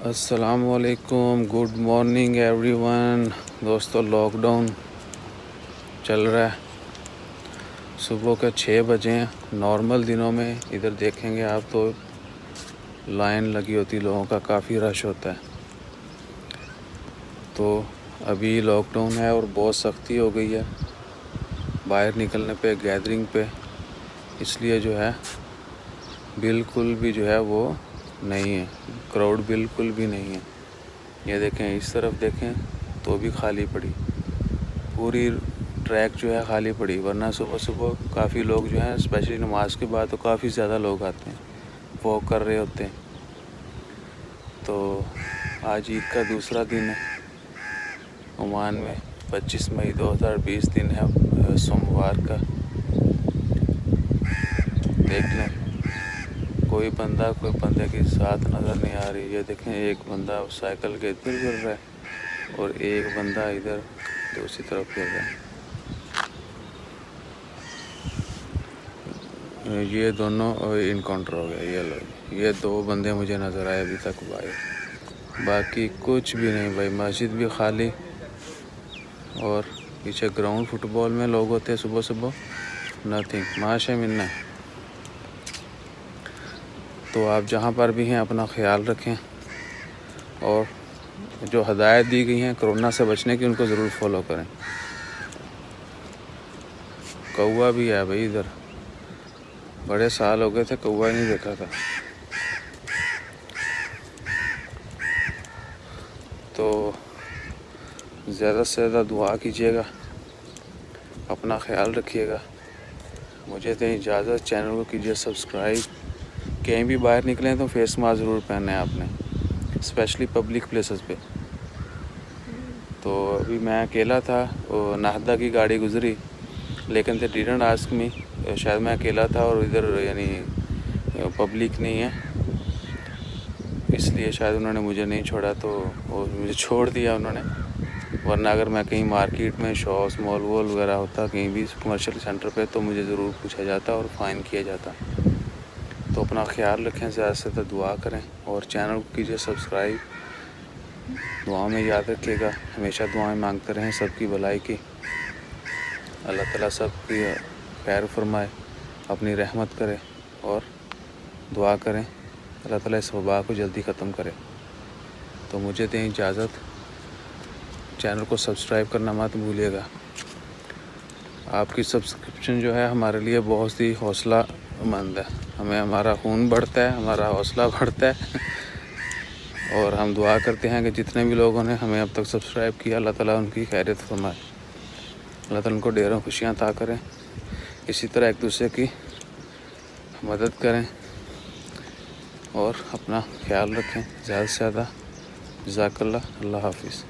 السلام علیکم، good morning every one. دوستو لاک ڈاؤن چل رہا ہے، صبح کے 6 بجے ہیں۔ نارمل دنوں میں ادھر دیکھیں گے آپ تو لائن لگی ہوتی، لوگوں کا کافی رش ہوتا ہے۔ تو ابھی لاک ڈاؤن ہے اور بہت سختی ہو گئی ہے باہر نکلنے پہ، گیدرنگ پہ، اس لیے جو ہے بالکل بھی جو ہے وہ نہیں ہے، کراؤڈ بالکل بھی نہیں ہے۔ یہ دیکھیں، اس طرف دیکھیں تو بھی خالی پڑی، پوری ٹریک جو ہے خالی پڑی، ورنہ صبح صبح کافی لوگ جو ہیں اسپیشلی نماز کے بعد تو کافی زیادہ لوگ آتے ہیں، واک کر رہے ہوتے ہیں۔ تو آج عید کا دوسرا دن ہے عمان میں، 25 مئی 2020 دن ہے، سوموار کا۔ دیکھ لیں، کوئی بندے کے ساتھ نظر نہیں آ رہی۔ یہ دیکھیں، ایک بندہ سائیکل کے ادھر گر رہا ہے اور ایک بندہ ادھر دوسری طرف گر رہا ہے۔ یہ دونوں انکاؤنٹر ہو گیا۔ یہ لوگ، یہ 2 بندے مجھے نظر آئے ابھی تک باہر، باقی کچھ بھی نہیں بھائی۔ مسجد بھی خالی، اور پیچھے گراؤنڈ فٹ بال میں لوگ ہوتے ہیں صبح صبح، نتھنگ، ماشاء منا۔ تو آپ جہاں پر بھی ہیں اپنا خیال رکھیں، اور جو ہدایت دی گئی ہیں کرونا سے بچنے کی ان کو ضرور فالو کریں۔ کوا بھی ہے بھائی ادھر، بڑے سال ہو گئے تھے کوا ہی نہیں دیکھا تھا۔ تو زیادہ سے زیادہ دعا کیجیے گا، اپنا خیال رکھیے گا۔ مجھے دیں اجازت، چینل کو کیجیے سبسکرائب۔ کہیں بھی باہر نکلیں تو فیس ماسک ضرور پہنیں آپ نے، اسپیشلی پبلک پلیسز پہ۔ تو ابھی میں اکیلا تھا، نہدہ کی گاڑی گزری، لیکن they didn't ask me، شاید میں اکیلا تھا اور ادھر یعنی پبلک نہیں ہے، اس لیے شاید انہوں نے مجھے نہیں چھوڑا، تو مجھے چھوڑ دیا انہوں نے۔ ورنہ اگر میں کہیں مارکیٹ میں، شاپس، مال وال وغیرہ ہوتا، کہیں بھی کمرشل سینٹر پہ، تو مجھے ضرور پوچھا جاتا اور فائن کیا جاتا۔ تو اپنا خیال رکھیں، زیادہ سے زیادہ دعا کریں، اور چینل کو کیجیے سبسکرائب۔ دعاؤں میں یاد رکھیے گا، ہمیشہ دعائیں مانگتے رہیں سب کی بھلائی کی۔ اللہ تعالیٰ سب کی خیر فرمائے، اپنی رحمت کرے، اور دعا کریں اللہ تعالیٰ اس وبا کو جلدی ختم کرے۔ تو مجھے دیں اجازت، چینل کو سبسکرائب کرنا مت بھولیے گا۔ آپ کی سبسکرپشن جو ہے ہمارے لیے بہت ہی حوصلہ مند ہے، ہمارا خون بڑھتا ہے، ہمارا حوصلہ بڑھتا ہے، اور ہم دعا کرتے ہیں کہ جتنے بھی لوگوں نے ہمیں اب تک سبسکرائب کیا، اللہ تعالیٰ ان کی خیریت فرمائے، اللہ تعالیٰ ان کو ڈھیروں خوشیاں عطا کریں۔ اسی طرح ایک دوسرے کی مدد کریں اور اپنا خیال رکھیں، زیادہ سے زیادہ۔ جزاک اللہ، اللہ حافظ۔